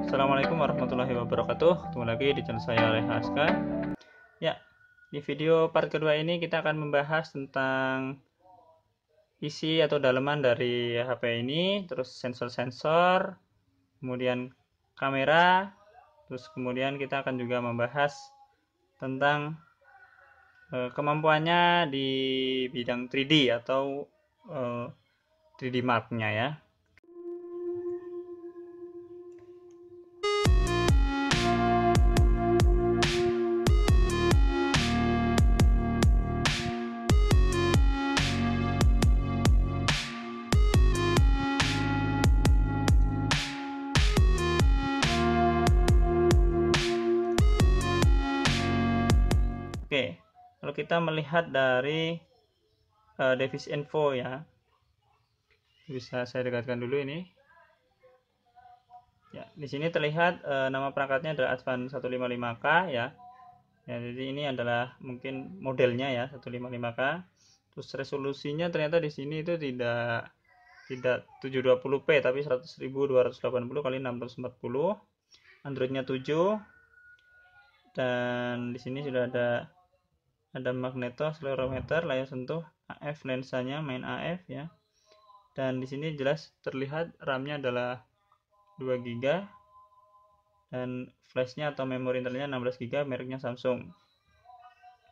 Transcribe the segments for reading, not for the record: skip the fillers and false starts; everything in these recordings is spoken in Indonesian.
Assalamualaikum warahmatullahi wabarakatuh. Ketemu lagi di channel saya Rehaska. Ya, di video part kedua ini kita akan membahas tentang isi atau daleman dari HP ini, terus sensor-sensor, kemudian kamera, terus kemudian kita akan juga membahas tentang kemampuannya di bidang 3D atau 3D Mark-nya ya. Oke, kalau kita melihat dari device info ya, bisa saya dekatkan dulu ini. Ya, di sini terlihat nama perangkatnya adalah Advan 155K ya. Ya, jadi ini adalah mungkin modelnya ya 155K. Terus resolusinya ternyata di sini itu tidak 720p tapi 100.280 kali 640. Androidnya 7. Dan di sini sudah ada magneto, accelerometer, layar sentuh, AF lensanya main AF ya. Dan di sini jelas terlihat RAM-nya adalah 2 GB dan flashnya atau memori internalnya 16 GB, mereknya Samsung.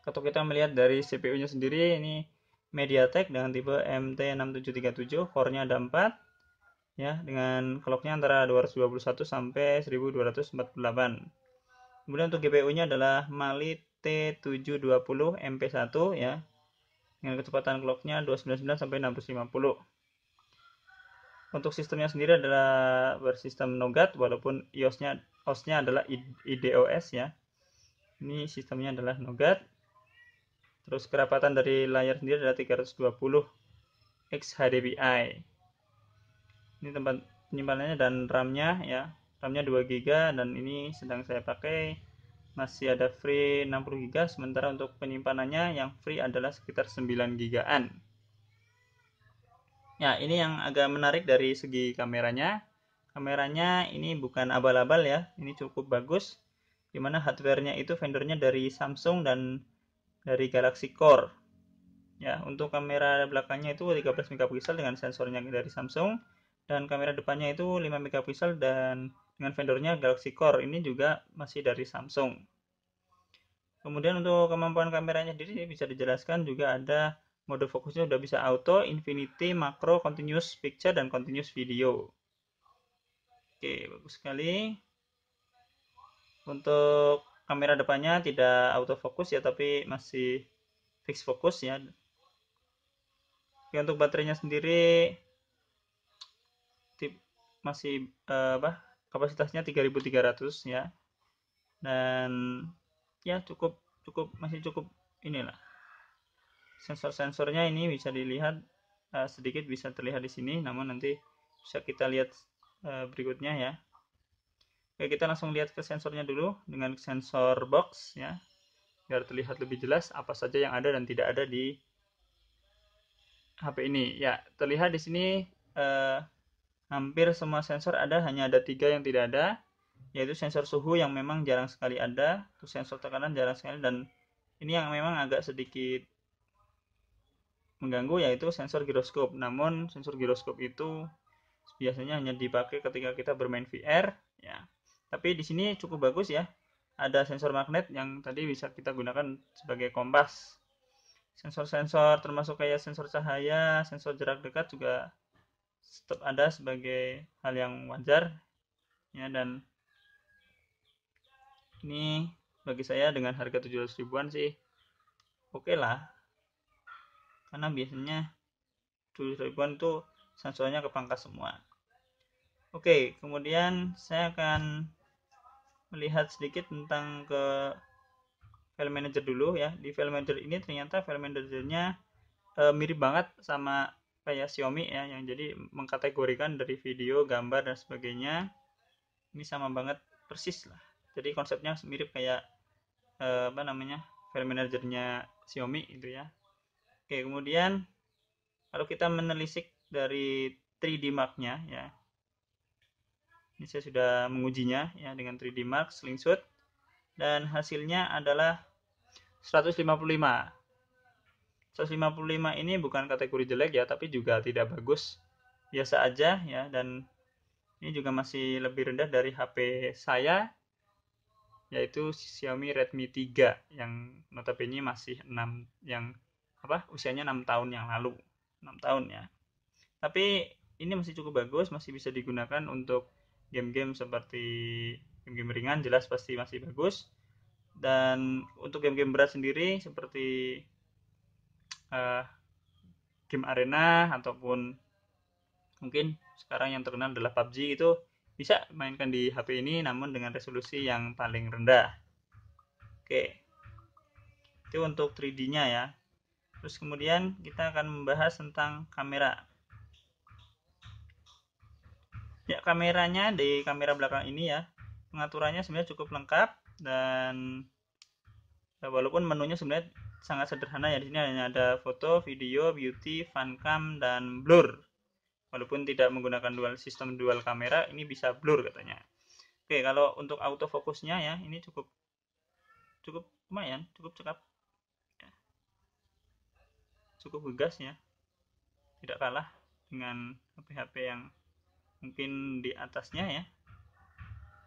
Kalau kita melihat dari CPU-nya sendiri, ini MediaTek dengan tipe MT6737, core-nya ada 4 ya, dengan clock-nya antara 221 sampai 1248. Kemudian untuk GPU-nya adalah Mali T720 MP1 ya, dengan kecepatan clock-nya 299 sampai 650. Untuk sistemnya sendiri adalah bersistem Nougat, walaupun OS-nya adalah IDOS ya. Ini sistemnya adalah Nougat. Terus kerapatan dari layar sendiri adalah 320 XHDPI. Ini tempat penyimpanannya dan RAM-nya ya. RAM-nya 2 GB dan ini sedang saya pakai, masih ada free 60 GB, sementara untuk penyimpanannya yang free adalah sekitar 9 GB-an. Ya, ini yang agak menarik dari segi kameranya. Kameranya ini bukan abal-abal ya, ini cukup bagus. Dimana hardware-nya itu vendornya dari Samsung dan dari Galaxy Core. Ya, untuk kamera belakangnya itu 13 megapiksel dengan sensornya dari Samsung, dan kamera depannya itu 5 megapiksel dan dengan vendornya Galaxy Core. Ini juga masih dari Samsung. Kemudian untuk kemampuan kameranya sendiri bisa dijelaskan, juga ada mode fokusnya udah bisa auto, infinity, makro, continuous picture, dan continuous video. Oke, bagus sekali. Untuk kamera depannya tidak autofocus ya, tapi masih fix fokus ya. Oke, untuk baterainya sendiri masih kapasitasnya 3300 ya. Dan ya masih cukup inilah. Sensor-sensornya ini bisa dilihat sedikit bisa terlihat di sini, namun nanti bisa kita lihat berikutnya ya. Oke, kita langsung lihat ke sensornya dulu dengan sensor box ya, biar terlihat lebih jelas apa saja yang ada dan tidak ada di HP ini. Ya, terlihat di sini hampir semua sensor ada, hanya ada 3 yang tidak ada, yaitu sensor suhu yang memang jarang sekali ada, terus sensor tekanan jarang sekali, dan ini yang memang agak sedikit mengganggu yaitu sensor giroskop. Namun sensor giroskop itu biasanya hanya dipakai ketika kita bermain VR ya. Tapi di sini cukup bagus ya. Ada sensor magnet yang tadi bisa kita gunakan sebagai kompas. Sensor-sensor termasuk kayak sensor cahaya, sensor jarak dekat juga tetap ada sebagai hal yang wajar ya. Dan ini bagi saya dengan harga 700 ribuan sih oke lah, karena biasanya 700 ribuan tuh sensornya kepangkas semua. Oke, kemudian saya akan melihat sedikit tentang ke file manager dulu ya. Di file manager ini ternyata file managernya mirip banget sama kayak Xiaomi ya, yang jadi mengkategorikan dari video, gambar, dan sebagainya. Ini sama banget, persis lah. Jadi konsepnya mirip kayak file managernya Xiaomi itu ya. Oke, kemudian kalau kita menelisik dari 3D Mark-nya ya, Ini saya sudah mengujinya ya dengan 3D Mark Slingshot, dan hasilnya adalah 155. 155 ini bukan kategori jelek ya, tapi juga tidak bagus, biasa aja ya, dan ini juga masih lebih rendah dari HP saya, yaitu Xiaomi Redmi 3 yang notabene masih 6, yang usianya 6 tahun yang lalu, 6 tahun ya. Tapi ini masih cukup bagus, masih bisa digunakan untuk game-game seperti game-game ringan, jelas pasti masih bagus. Dan untuk game-game berat sendiri seperti game arena ataupun mungkin sekarang yang terkenal adalah PUBG, itu bisa mainkan di HP ini namun dengan resolusi yang paling rendah. Oke, itu untuk 3D-nya ya. Terus kemudian kita akan membahas tentang kamera. Ya, kameranya di kamera belakang ini ya, pengaturannya sebenarnya cukup lengkap, dan walaupun menunya sebenarnya sangat sederhana ya. Di sini hanya ada foto, video, beauty, funcam, dan blur. Walaupun tidak menggunakan sistem dual kamera, ini bisa blur katanya. Oke, kalau untuk autofocusnya ya, ini cukup lumayan, cukup cekap, cukup gegas ya, tidak kalah dengan HP-HP yang mungkin di atasnya ya.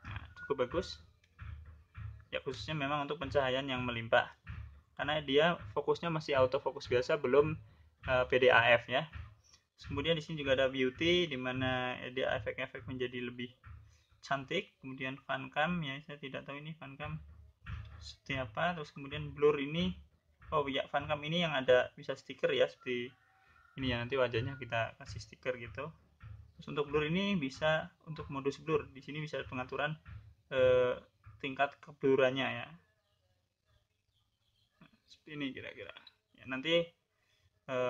Nah, cukup bagus ya, khususnya memang untuk pencahayaan yang melimpah, karena dia fokusnya masih autofokus biasa, belum PDAF ya. Kemudian di sini juga ada beauty, di mana dia efek-efek menjadi lebih cantik. Kemudian funcam ya, saya tidak tahu ini funcam seperti apa. Terus kemudian blur ini, oh ya, funcam ini yang ada bisa stiker ya, seperti ini ya, nanti wajahnya kita kasih stiker gitu. Terus untuk blur ini bisa untuk modus blur, di sini bisa pengaturan tingkat keblurannya ya, seperti ini kira-kira ya, nanti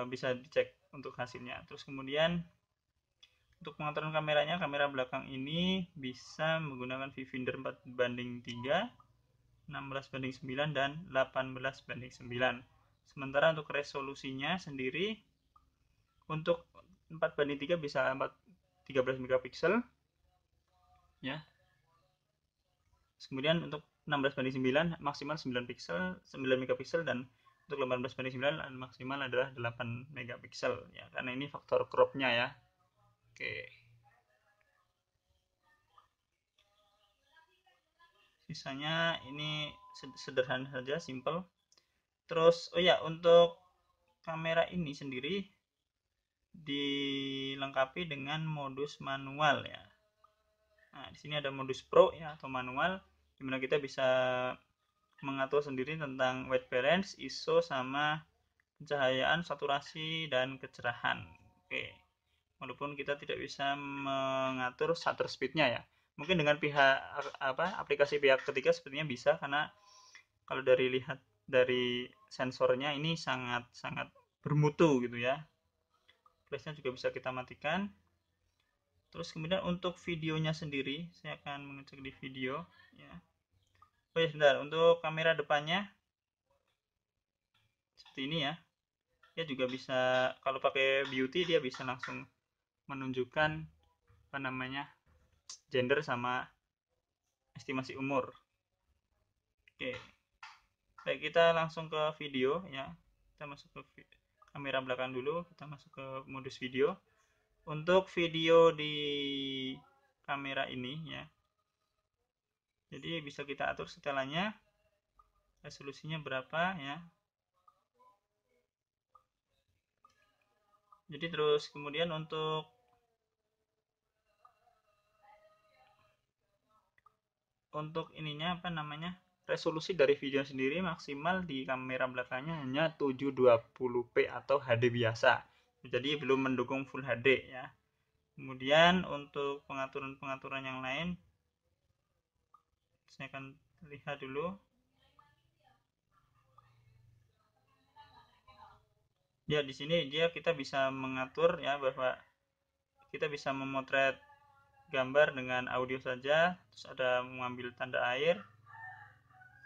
bisa dicek untuk hasilnya. Terus kemudian untuk pengaturan kameranya, kamera belakang ini bisa menggunakan viewfinder 4:3, 16:9, dan 18:9. Sementara untuk resolusinya sendiri, untuk 4:3 bisa 13 megapiksel ya. Kemudian untuk 16:9 maksimal 9 megapiksel, dan untuk 18:9 maksimal adalah 8 megapiksel ya, karena ini faktor cropnya ya. Oke, sisanya ini sederhana saja, simple. Terus oh ya, untuk kamera ini sendiri dilengkapi dengan modus manual ya. Nah, di sini ada modus pro ya, atau manual, dimana kita bisa mengatur sendiri tentang white balance, ISO, sama pencahayaan, saturasi, dan kecerahan. Oke, walaupun kita tidak bisa mengatur shutter speednya ya, mungkin dengan aplikasi pihak ketiga sepertinya bisa, karena kalau lihat dari sensornya ini sangat bermutu gitu ya. Flashnya juga bisa kita matikan. Terus kemudian untuk videonya sendiri, saya akan mengecek di video ya. Oh ya, sebentar, untuk kamera depannya seperti ini ya. Dia juga bisa, kalau pakai beauty dia bisa langsung menunjukkan gender sama estimasi umur. Oke, baik, kita langsung ke video ya. Kita masuk ke kamera belakang dulu, kita masuk ke modus video. Untuk video di kamera ini ya, jadi bisa kita atur setelannya, resolusinya berapa ya. Jadi terus kemudian untuk ininya resolusi dari video sendiri maksimal di kamera belakangnya hanya 720p atau HD biasa, jadi belum mendukung Full HD ya. Kemudian untuk pengaturan yang lain, saya akan lihat dulu ya. Di sini kita bisa mengatur ya, bahwa kita bisa memotret gambar dengan audio saja. Terus ada mengambil tanda air,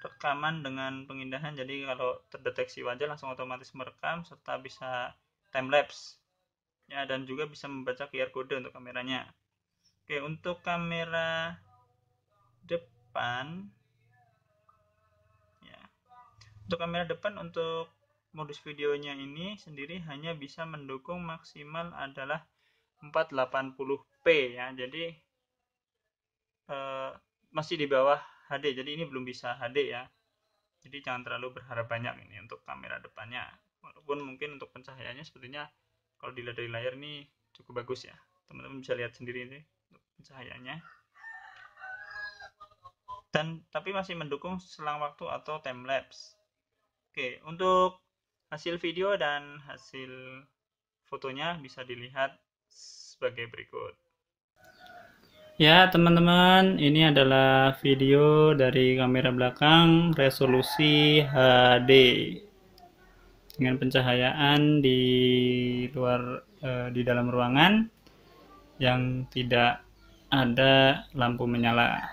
rekaman dengan pengindahan, jadi kalau terdeteksi wajah langsung otomatis merekam, serta bisa time lapse ya, dan juga bisa membaca QR code untuk kameranya. Oke, untuk kamera depan ya. Untuk kamera depan untuk modus videonya ini sendiri hanya bisa mendukung maksimal adalah 480p ya. Jadi masih di bawah HD. Jadi ini belum bisa HD ya. Jadi jangan terlalu berharap banyak ini untuk kamera depannya. Walaupun mungkin untuk pencahayaannya sepertinya kalau dilihat dari layar ini cukup bagus ya. Teman-teman bisa lihat sendiri ini untuk pencahayaannya. Dan tapi masih mendukung selang waktu atau time lapse. Oke, untuk hasil video dan hasil fotonya bisa dilihat sebagai berikut. Ya, teman-teman, ini adalah video dari kamera belakang resolusi HD dengan pencahayaan di luar di dalam ruangan yang tidak ada lampu menyala.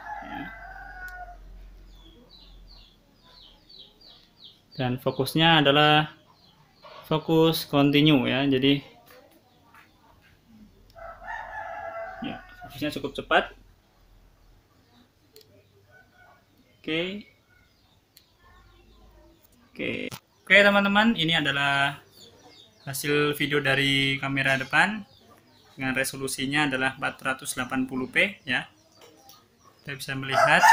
Dan fokusnya adalah fokus continue ya, jadi ya, fokusnya cukup cepat. Oke. Oke teman-teman, ini adalah hasil video dari kamera depan dengan resolusinya adalah 480p ya. Kita bisa melihat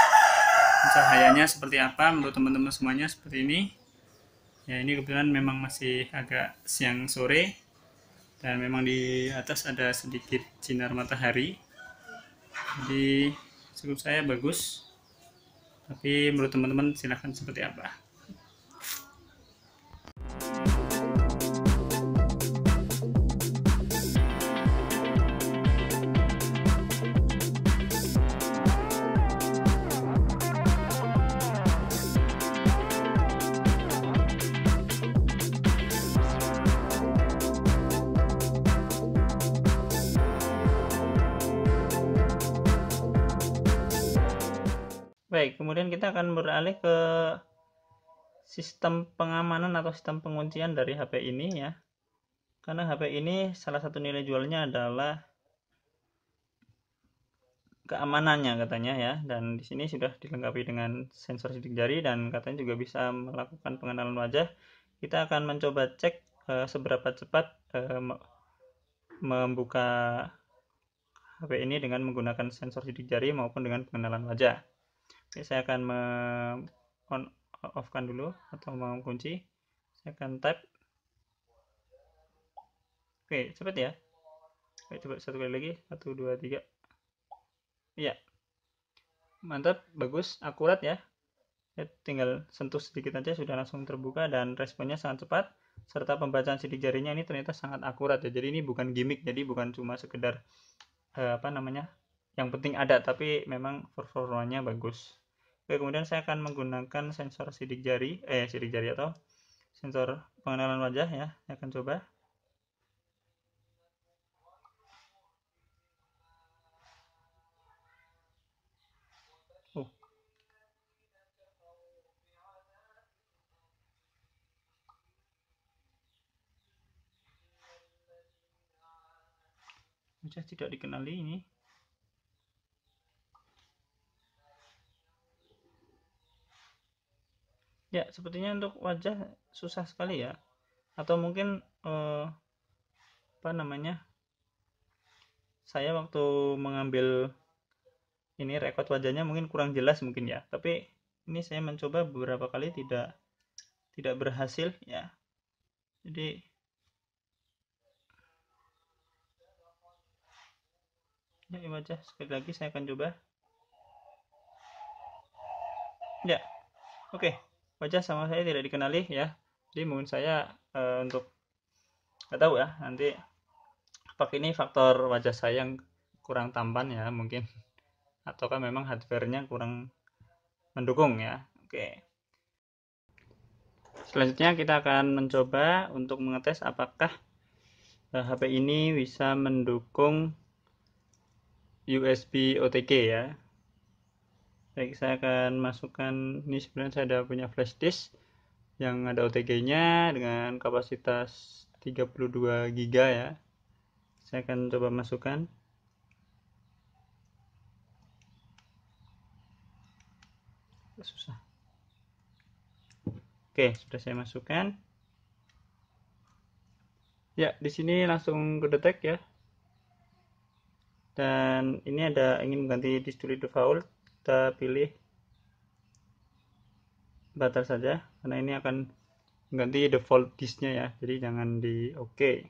cahayanya seperti apa menurut teman-teman semuanya seperti ini. Ya, ini kebetulan memang masih agak siang sore dan memang di atas ada sedikit sinar matahari. Jadi cukup saya bagus. Tapi menurut teman-teman silahkan seperti apa. Baik, kemudian kita akan beralih ke sistem pengamanan atau sistem penguncian dari HP ini ya. Karena HP ini salah satu nilai jualnya adalah keamanannya katanya ya, dan di sini sudah dilengkapi dengan sensor sidik jari dan katanya juga bisa melakukan pengenalan wajah. Kita akan mencoba cek seberapa cepat membuka HP ini dengan menggunakan sensor sidik jari maupun dengan pengenalan wajah. Oke, saya akan off-kan dulu atau mengunci. Saya akan tap. Oke, cepat ya. Oke, coba satu kali lagi. 1, 2, 3. Iya. Mantap, bagus, akurat ya. Saya tinggal sentuh sedikit aja sudah langsung terbuka dan responnya sangat cepat. Serta pembacaan sidik jarinya ini ternyata sangat akurat ya. Jadi ini bukan gimmick, jadi bukan cuma sekedar yang penting ada, tapi memang performanya bagus. Oke, kemudian saya akan menggunakan sensor sidik jari atau sensor pengenalan wajah ya. Saya akan coba. Wajah tidak dikenali ini. Ya, sepertinya untuk wajah susah sekali ya. Atau mungkin saya waktu mengambil ini rekod wajahnya mungkin kurang jelas mungkin ya. Tapi ini saya mencoba beberapa kali tidak berhasil ya. Jadi ya, wajah sekali lagi saya akan coba. Ya, oke. Wajah sama saya tidak dikenali ya. Jadi mungkin saya untuk nggak tahu ya, nanti apakah ini faktor wajah saya yang kurang tampan ya mungkin, ataukah memang hardware-nya kurang mendukung ya. Oke. Selanjutnya kita akan mencoba untuk mengetes apakah HP ini bisa mendukung USB OTG ya. Baik, saya akan masukkan, ini sebenarnya saya ada punya flash disk yang ada OTG-nya dengan kapasitas 32 GB ya. Saya akan coba masukkan. susah. Oke, sudah saya masukkan. Ya, di sini langsung ke detect ya. Dan ini ada ingin mengganti disk to default, kita pilih batal saja karena ini akan mengganti default disknya ya. Jadi jangan di oke.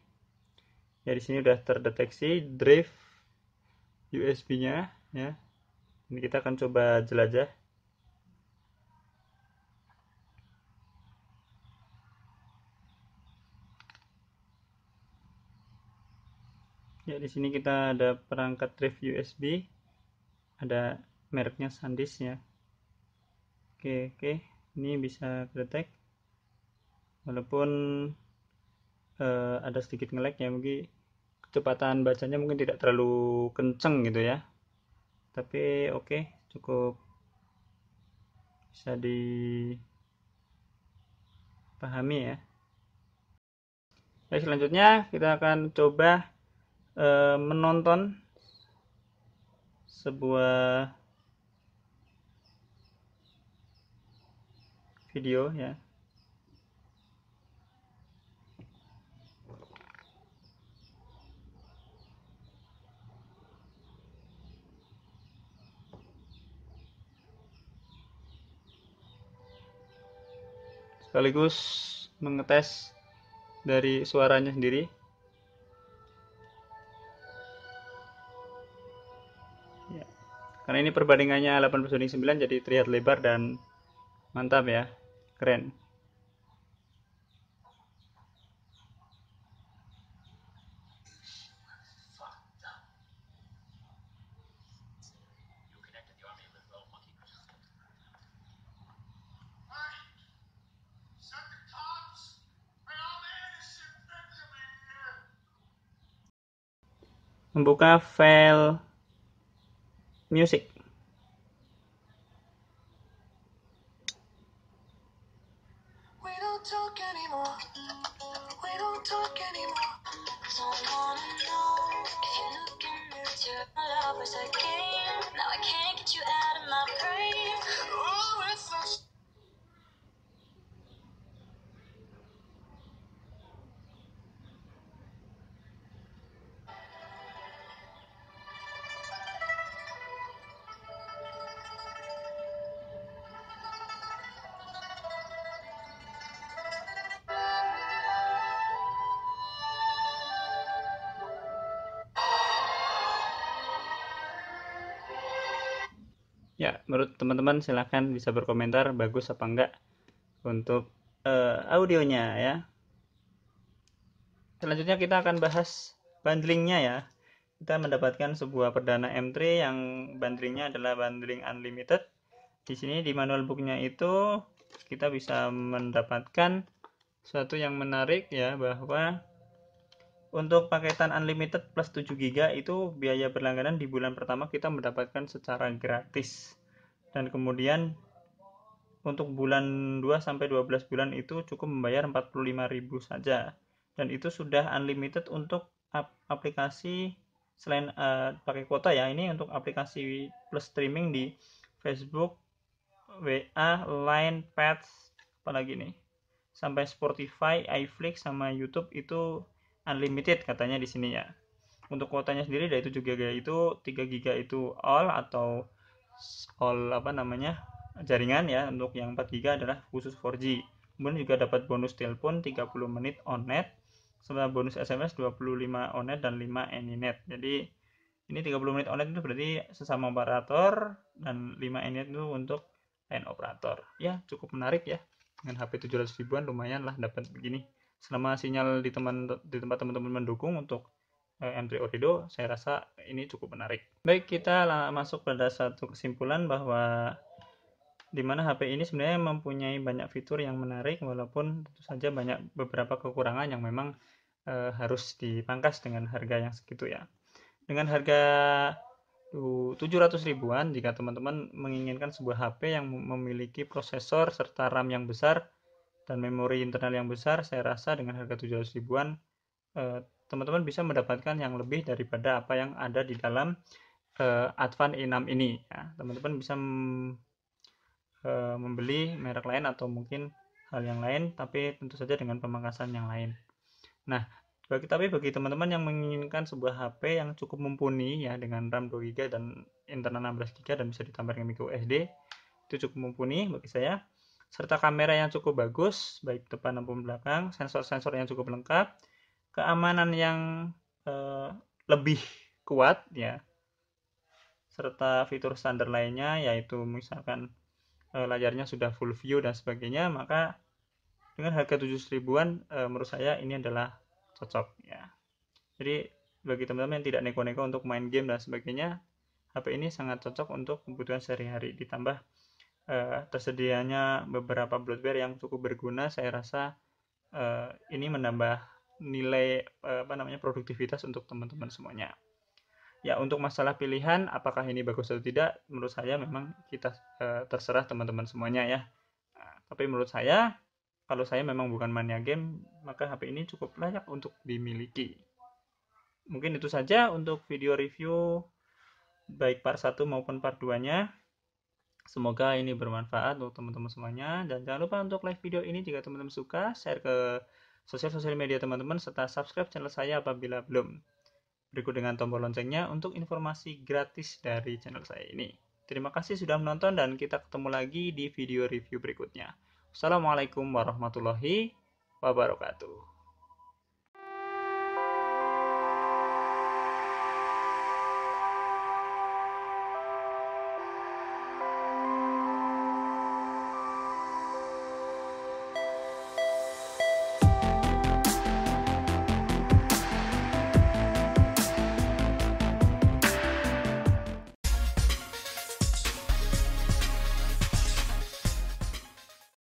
Ya, di sini sudah terdeteksi drive USB-nya ya. Ini kita akan coba jelajah. Ya, di sini kita ada perangkat drive USB, ada mereknya SanDisk ya. Oke, ini bisa detect walaupun ada sedikit nge-lag ya, mungkin kecepatan bacanya mungkin tidak terlalu kenceng gitu ya, tapi oke, cukup bisa dipahami ya. Baik, selanjutnya kita akan coba menonton sebuah video ya. Sekaligus mengetes dari suaranya sendiri. Ya. Karena ini perbandingannya 8:9 jadi terlihat lebar dan mantap ya. Keren. Membuka file music. Ya, menurut teman-teman silahkan bisa berkomentar bagus apa enggak untuk audionya ya. Selanjutnya kita akan bahas bundlingnya ya. Kita mendapatkan sebuah perdana M3 yang bundlingnya adalah bundling unlimited. Di sini di manual booknya itu kita bisa mendapatkan suatu yang menarik ya, bahwa untuk paketan unlimited plus 7 GB itu biaya berlangganan di bulan pertama kita mendapatkan secara gratis. Dan kemudian untuk bulan 2 sampai 12 bulan itu cukup membayar 45.000 saja. Dan itu sudah unlimited untuk aplikasi selain pakai kuota ya. Ini untuk aplikasi plus streaming di Facebook, WA, Line, Pets, apalagi nih. Sampai Spotify, iFlix sama YouTube itu unlimited katanya di sini ya. Untuk kuotanya sendiri dari 7 GB itu 3 GB itu all atau all apa namanya? Jaringan ya. Untuk yang 4 GB adalah khusus 4G. Kemudian juga dapat bonus telepon 30 menit on net, serta bonus SMS 25 on net dan 5 anynet. Jadi ini 30 menit on net itu berarti sesama operator dan 5 anynet itu untuk lain operator. Ya, cukup menarik ya. Dengan HP 700 ribuan lumayan lah dapat begini. Selama sinyal di tempat teman-teman mendukung untuk M3 Orido, saya rasa ini cukup menarik. Baik, kita masuk pada satu kesimpulan bahwa di mana HP ini sebenarnya mempunyai banyak fitur yang menarik, walaupun tentu saja banyak beberapa kekurangan yang memang harus dipangkas dengan harga yang segitu ya. Dengan harga 700 ribuan, jika teman-teman menginginkan sebuah HP yang memiliki prosesor serta RAM yang besar dan memori internal yang besar, saya rasa dengan harga 700 ribuan teman-teman bisa mendapatkan yang lebih daripada apa yang ada di dalam Advan E6 ini ya. Teman-teman bisa membeli merek lain atau mungkin hal yang lain, tapi tentu saja dengan pemangkasan yang lain. Nah, bagi teman-teman yang menginginkan sebuah HP yang cukup mumpuni ya dengan RAM 2 GB dan internal 16 GB dan bisa ditambah dengan micro SD, itu cukup mumpuni bagi saya. Serta kamera yang cukup bagus, baik depan maupun belakang, sensor-sensor yang cukup lengkap, keamanan yang lebih kuat ya, serta fitur standar lainnya yaitu misalkan layarnya sudah full view dan sebagainya, maka dengan harga 700 ribuan menurut saya ini adalah cocok ya. Jadi bagi teman-teman yang tidak neko-neko untuk main game dan sebagainya, HP ini sangat cocok untuk kebutuhan sehari-hari. Ditambah tersedianya beberapa bloatware yang cukup berguna, saya rasa ini menambah nilai produktivitas untuk teman-teman semuanya. Ya, untuk masalah pilihan apakah ini bagus atau tidak, menurut saya memang kita terserah teman-teman semuanya ya. Nah, tapi menurut saya, kalau saya memang bukan mania game, maka HP ini cukup layak untuk dimiliki. Mungkin itu saja untuk video review baik part 1 maupun part 2-nya. Semoga ini bermanfaat untuk teman-teman semuanya, dan jangan lupa untuk like video ini jika teman-teman suka, share ke sosial media teman-teman, serta subscribe channel saya apabila belum. Berikut dengan tombol loncengnya untuk informasi gratis dari channel saya ini. Terima kasih sudah menonton dan kita ketemu lagi di video review berikutnya. Assalamualaikum warahmatullahi wabarakatuh.